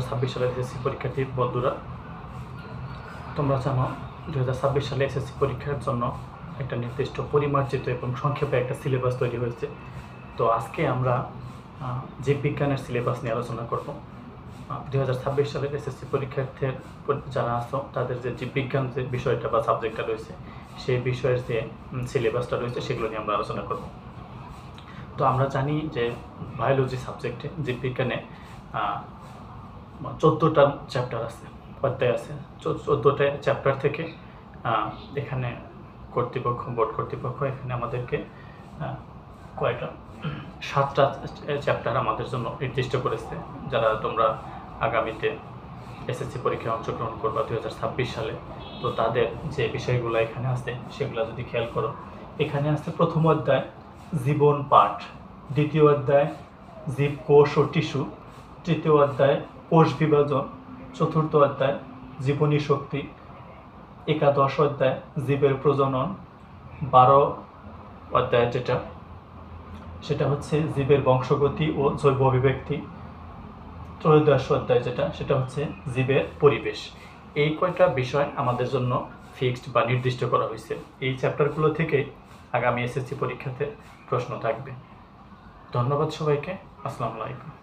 2026 সালের এসএসসি পরীক্ষার্থী বন্ধুরা, তোমরা জানো 2026 সালে এসএসসি পরীক্ষার জন্য একটা নির্দিষ্ট পরিমার্জিত এবং সংক্ষেপে একটা সিলেবাস তৈরি হয়েছে। তো আজকে আমরা জীববিজ্ঞানের সিলেবাস নিয়ে আলোচনা করব। 2026 সালের এসএসসি পরীক্ষার্থীর যারা আছো তাদের যে জীববিজ্ঞান যে বিষয়টা বা সাবজেক্টটা রয়েছে সেই বিষয়ের যে সিলেবাসটা রয়েছে সেগুলো নিয়ে আমরা আলোচনা করব। তো আমরা জানি যে বায়োলজি সাবজেক্টে জীববিজ্ঞানে 14টা চ্যাপ্টার আছে, অধ্যায় আছে। 14টা চ্যাপ্টার থেকে এখানে বোর্ড কর্তৃপক্ষ এখানে আমাদেরকে কয়টা 7টা চ্যাপ্টার আমাদের জন্য নির্দিষ্ট করেছে। যারা তোমরা আগামীতে এসএসসি পরীক্ষায় অংশগ্রহণ করবা 2026 সালে, তো তাদের যে বিষয়গুলো এখানে আছে সেগুলো যদি খেয়াল করো, এখানে আছে প্রথম অধ্যায় জীবন পাঠ, দ্বিতীয় অধ্যায় জীব কোষ ও টিস্যু, তৃতীয় অধ্যায় কোষ বিভাজন, চতুর্থ অধ্যায় জীবনী শক্তি, একাদশ অধ্যায় জীবের প্রজনন, 12 অধ্যায় সেটা হচ্ছে জীবের বংশগতি ও জৈব অভিব্যক্তি, ত্রয়োদশ অধ্যায় সেটা হচ্ছে জীবের পরিবেশ। এই কয়টা বিষয় আমাদের জন্য ফিক্সড বা নির্দিষ্ট করা হয়েছে। এই চ্যাপ্টারগুলো থেকে আগামী এসএসসি পরীক্ষাতে প্রশ্ন থাকবে। ধন্যবাদ সবাইকে। আসসালামু আলাইকুম।